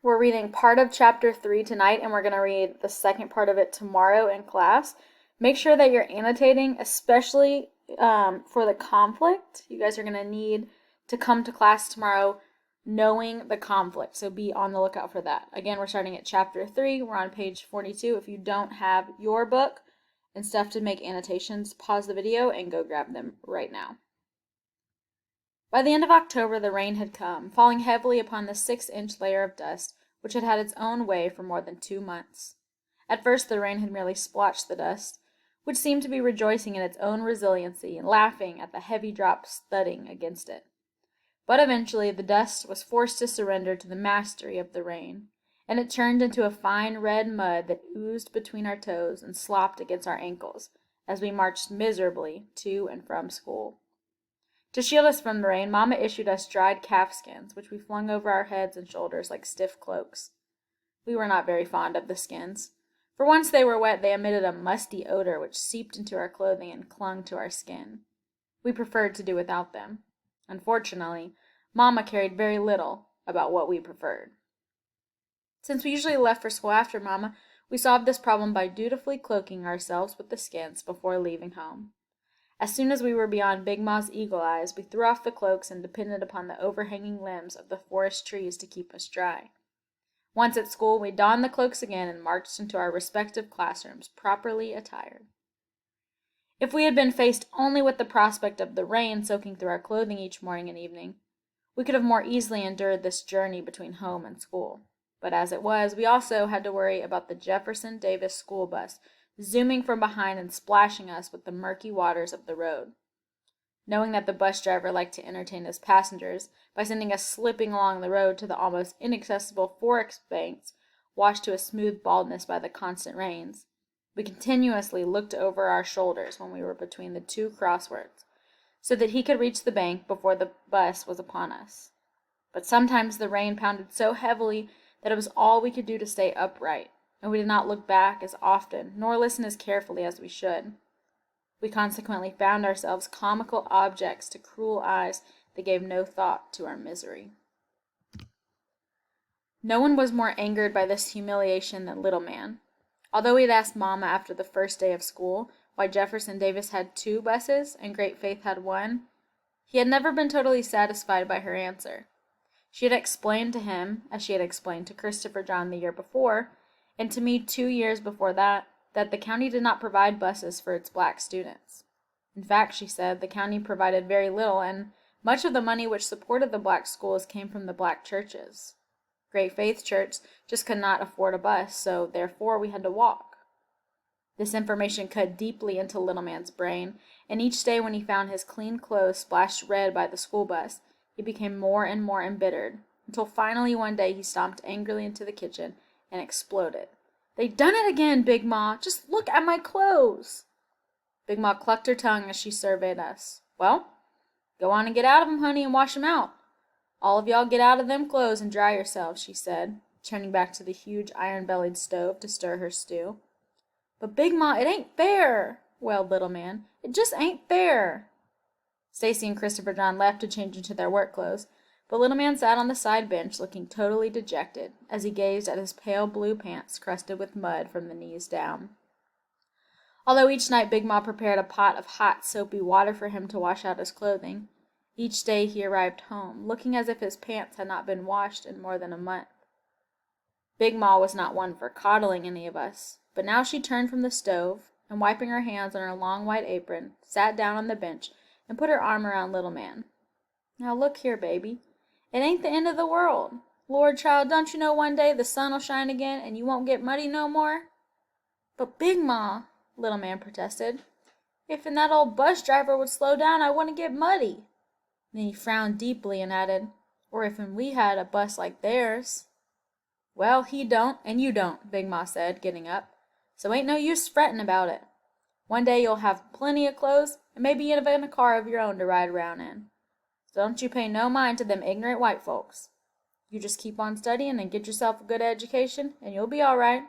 We're reading part of chapter 3 tonight, and we're going to read the second part of it tomorrow in class. Make sure that you're annotating, especially for the conflict. You guys are going to need to come to class tomorrow knowing the conflict, so be on the lookout for that. Again, we're starting at chapter 3. We're on page 42. If you don't have your book and stuff to make annotations, pause the video and go grab them right now. By the end of October, the rain had come, falling heavily upon the 6-inch layer of dust which had had its own way for more than 2 months. At first, the rain had merely splotched the dust, which seemed to be rejoicing in its own resiliency and laughing at the heavy drops thudding against it. But eventually, the dust was forced to surrender to the mastery of the rain, and it turned into a fine red mud that oozed between our toes and slopped against our ankles as we marched miserably to and from school. To shield us from the rain, Mama issued us dried calf skins, which we flung over our heads and shoulders like stiff cloaks. We were not very fond of the skins, for once they were wet, they emitted a musty odor which seeped into our clothing and clung to our skin. We preferred to do without them. Unfortunately, Mama cared very little about what we preferred. Since we usually left for school after Mama, we solved this problem by dutifully cloaking ourselves with the skins before leaving home. As soon as we were beyond Big Ma's eagle eyes, we threw off the cloaks and depended upon the overhanging limbs of the forest trees to keep us dry. Once at school, we donned the cloaks again and marched into our respective classrooms, properly attired. If we had been faced only with the prospect of the rain soaking through our clothing each morning and evening, we could have more easily endured this journey between home and school. But as it was, we also had to worry about the Jefferson Davis school bus zooming from behind and splashing us with the murky waters of the road. Knowing that the bus driver liked to entertain his passengers by sending us slipping along the road to the almost inaccessible forest banks washed to a smooth baldness by the constant rains, we continuously looked over our shoulders when we were between the two crossroads, so that he could reach the bank before the bus was upon us. But sometimes the rain pounded so heavily that it was all we could do to stay upright, and we did not look back as often, nor listen as carefully as we should. We consequently found ourselves comical objects to cruel eyes that gave no thought to our misery. No one was more angered by this humiliation than Little Man. Although he had asked Mama after the first day of school why Jefferson Davis had 2 buses and Great Faith had 1, he had never been totally satisfied by her answer. She had explained to him, as she had explained to Christopher John the year before, and to me 2 years before that the county did not provide buses for its black students. In fact, she said, the county provided very little, and much of the money which supported the black schools came from the black churches. Great Faith Church just could not afford a bus, so therefore we had to walk. This information cut deeply into Little Man's brain, and each day when he found his clean clothes splashed red by the school bus, he became more and more embittered, until finally one day he stomped angrily into the kitchen and exploded. "They done it again, Big Ma! Just look at my clothes!" Big Ma clucked her tongue as she surveyed us. "Well, go on and get out of 'em, honey, and wash 'em out. All of y'all get out of them clothes and dry yourselves," she said, turning back to the huge iron-bellied stove to stir her stew. "But Big Ma, it ain't fair," wailed Little Man. "It just ain't fair." Stacy and Christopher John left to change into their work clothes, but Little Man sat on the side bench looking totally dejected as he gazed at his pale blue pants crusted with mud from the knees down. Although each night Big Ma prepared a pot of hot, soapy water for him to wash out his clothing, each day he arrived home, looking as if his pants had not been washed in more than a month. Big Ma was not one for coddling any of us, but now she turned from the stove, and wiping her hands on her long white apron, sat down on the bench and put her arm around Little Man. "Now look here, baby. It ain't the end of the world. Lord, child, don't you know one day the sun'll shine again and you won't get muddy no more?" "But Big Ma," Little Man protested, "if'n that old bus driver would slow down, I wouldn't get muddy." Then he frowned deeply and added, "Or if'n we had a bus like theirs." "Well, he don't, and you don't," Big Ma said, getting up, "so ain't no use frettin' about it. One day you'll have plenty of clothes, and maybe even a car of your own to ride around in. So don't you pay no mind to them ignorant white folks. You just keep on studying and get yourself a good education, and you'll be all right.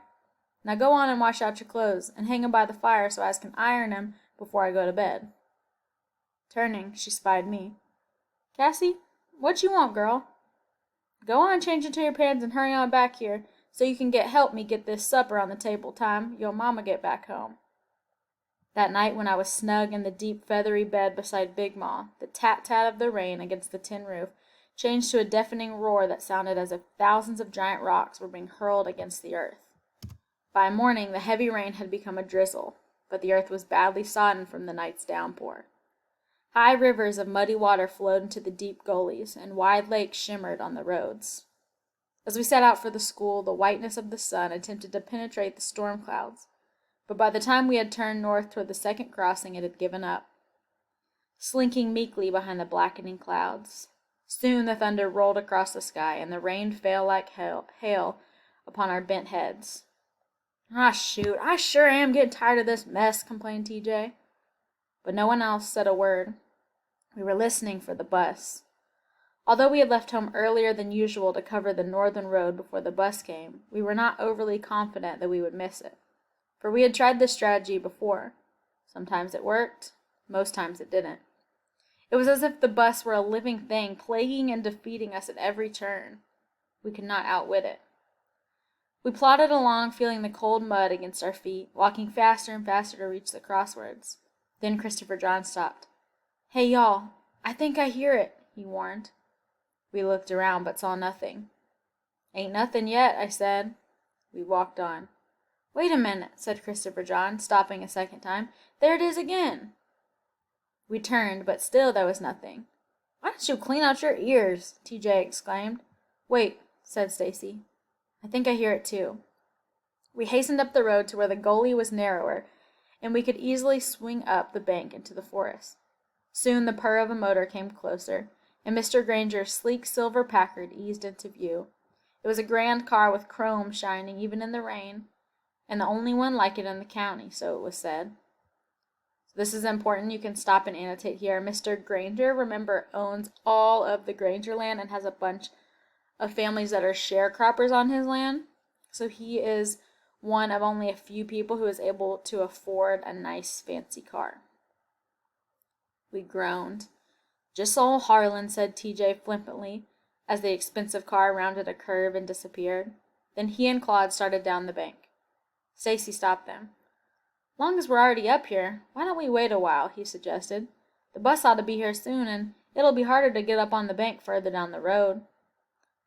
Now go on and wash out your clothes, and hang 'em by the fire so I can iron 'em before I go to bed." Turning, she spied me. "Cassie, what you want, girl?" Go on, change into your pants and hurry on back here, so you can help me get this supper on the table time your mama get back home. That night when I was snug in the deep feathery bed beside Big Ma, the tat-tat of the rain against the tin roof changed to a deafening roar that sounded as if thousands of giant rocks were being hurled against the earth. By morning, the heavy rain had become a drizzle, but the earth was badly sodden from the night's downpour. High rivers of muddy water flowed into the deep gullies, and wide lakes shimmered on the roads. As we set out for the school, the whiteness of the sun attempted to penetrate the storm clouds, but by the time we had turned north toward the second crossing, it had given up, slinking meekly behind the blackening clouds. Soon the thunder rolled across the sky, and the rain fell like hail upon our bent heads. "Ah, shoot, I sure am getting tired of this mess," complained TJ. But no one else said a word. We were listening for the bus. Although we had left home earlier than usual to cover the northern road before the bus came, we were not overly confident that we would miss it, for we had tried this strategy before. Sometimes it worked, most times it didn't. It was as if the bus were a living thing, plaguing and defeating us at every turn. We could not outwit it. We plodded along, feeling the cold mud against our feet, walking faster and faster to reach the crossroads. Then Christopher John stopped. "Hey, y'all, I think I hear it," he warned. We looked around but saw nothing. "Ain't nothing yet," I said. We walked on. "Wait a minute," said Christopher John, stopping a second time. "There it is again." We turned, but still there was nothing. "Why don't you clean out your ears?" TJ exclaimed. "Wait," said Stacy. "I think I hear it too." We hastened up the road to where the gully was narrower, and we could easily swing up the bank into the forest. Soon the purr of a motor came closer, and Mr. Granger's sleek silver Packard eased into view. It was a grand car with chrome shining even in the rain, and the only one like it in the county, so it was said. This is important. You can stop and annotate here. Mr. Granger, remember, owns all of the Granger land and has a bunch of families that are sharecroppers on his land. So he is one of only a few people who is able to afford a nice fancy car. We groaned. "Just old Harlan," said TJ flippantly, as the expensive car rounded a curve and disappeared. Then he and Claude started down the bank. Stacy stopped them. "Long as we're already up here, why don't we wait a while?" he suggested. "The bus ought to be here soon, and it'll be harder to get up on the bank further down the road."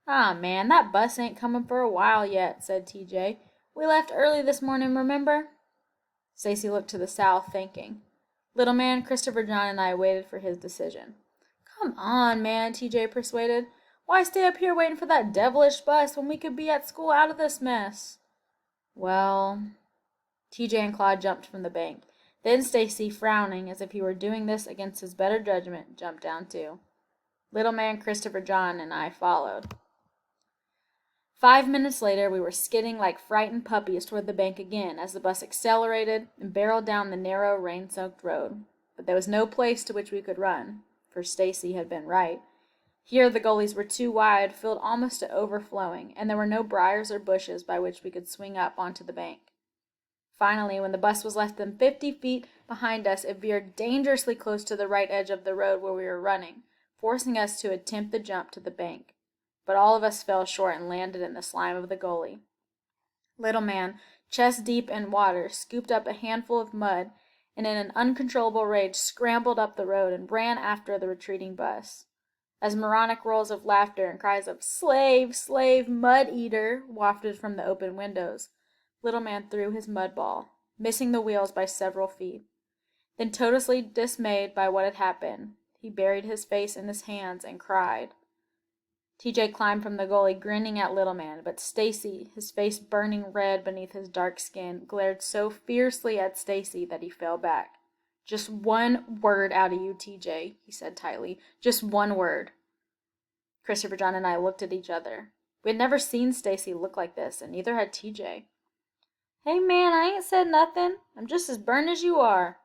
"Ah, man, that bus ain't coming for a while yet," said TJ. "We left early this morning, remember?" Stacy looked to the south, thinking. Little man, Christopher John, and I waited for his decision. "Come on, man," TJ persuaded. "Why stay up here waiting for that devilish bus when we could be at school out of this mess?" "Well..." TJ and Claude jumped from the bank. Then Stacy, frowning as if he were doing this against his better judgment, jumped down too. Little man, Christopher John, and I followed. 5 minutes later, we were skidding like frightened puppies toward the bank again as the bus accelerated and barreled down the narrow, rain-soaked road. But there was no place to which we could run, for Stacy had been right. Here the gullies were too wide, filled almost to overflowing, and there were no briars or bushes by which we could swing up onto the bank. Finally, when the bus was less than 50 feet behind us, it veered dangerously close to the right edge of the road where we were running, forcing us to attempt the jump to the bank. But all of us fell short and landed in the slime of the gully. Little man, chest deep in water, scooped up a handful of mud, and in an uncontrollable rage scrambled up the road and ran after the retreating bus. As moronic rolls of laughter and cries of "Slave! Slave! Mud-eater!" wafted from the open windows, Little man threw his mud ball, missing the wheels by several feet. Then, totally dismayed by what had happened, he buried his face in his hands and cried. TJ climbed from the gully, grinning at Little man, but Stacy, his face burning red beneath his dark skin, glared so fiercely at Stacy that he fell back. "Just one word out of you, TJ," he said tightly. "Just one word." Christopher John and I looked at each other. We had never seen Stacy look like this, and neither had TJ. "Hey, man, I ain't said nothing. I'm just as burned as you are."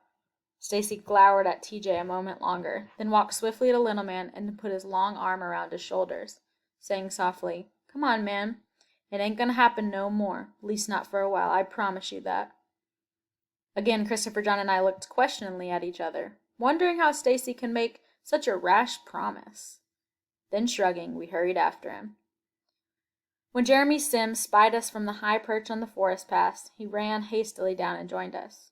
Stacy glowered at TJ a moment longer, then walked swiftly to Little man and put his long arm around his shoulders, saying softly, "Come on, man. It ain't gonna happen no more, least not for a while, I promise you that." Again, Christopher John and I looked questioningly at each other, wondering how Stacy could make such a rash promise. Then, shrugging, we hurried after him. When Jeremy Sims spied us from the high perch on the forest path, he ran hastily down and joined us.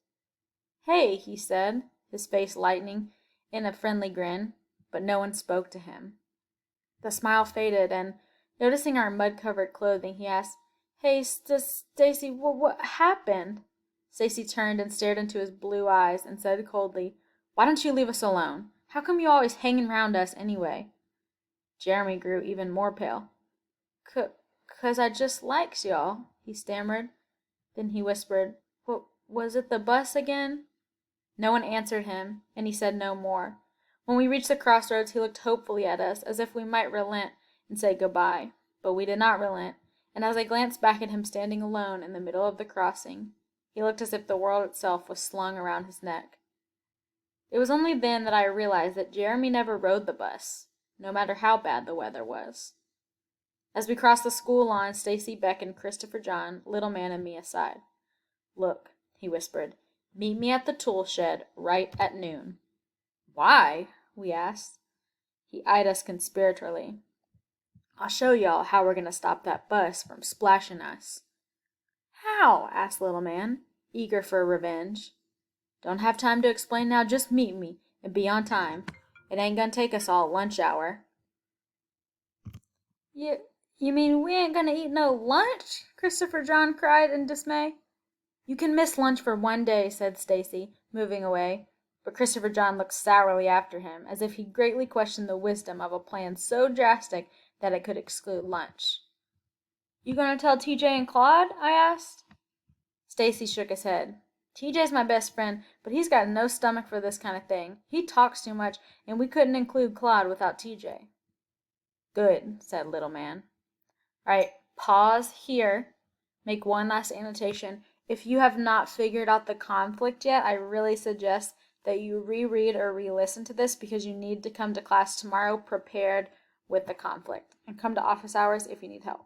"Hey," he said, his face lightening in a friendly grin, but no one spoke to him. The smile faded, and, noticing our mud-covered clothing, he asked, "Hey, Stacy, what happened?" Stacy turned and stared into his blue eyes and said coldly, "Why don't you leave us alone? How come you always hanging round us anyway?" Jeremy grew even more pale. "'Cause I just likes y'all," he stammered. Then he whispered, "What was it, the bus again?" No one answered him, and he said no more. When we reached the crossroads, he looked hopefully at us, as if we might relent and say goodbye. But we did not relent, and as I glanced back at him standing alone in the middle of the crossing, he looked as if the world itself was slung around his neck. It was only then that I realized that Jeremy never rode the bus, no matter how bad the weather was. As we crossed the school lawn, Stacy beckoned Christopher John, Little Man, and me aside. "Look," he whispered, "meet me at the tool shed right at noon." "Why?" we asked. He eyed us conspiratorially. "I'll show y'all how we're going to stop that bus from splashing us." "How?" asked Little Man, eager for revenge. "Don't have time to explain now. Just meet me, and be on time. It ain't going to take us all lunch hour." You mean we ain't going to eat no lunch?" Christopher John cried in dismay. "You can miss lunch for one day," said Stacy, moving away, but Christopher John looked sourly after him, as if he greatly questioned the wisdom of a plan so drastic that it could exclude lunch. "You gonna tell TJ and Claude?" I asked. Stacy shook his head. "TJ's my best friend, but he's got no stomach for this kind of thing. He talks too much, and we couldn't include Claude without TJ." "Good," said Little Man. All right, pause here. Make one last annotation. If you have not figured out the conflict yet, I really suggest that you reread or re-listen to this, because you need to come to class tomorrow prepared with the conflict. And come to office hours if you need help.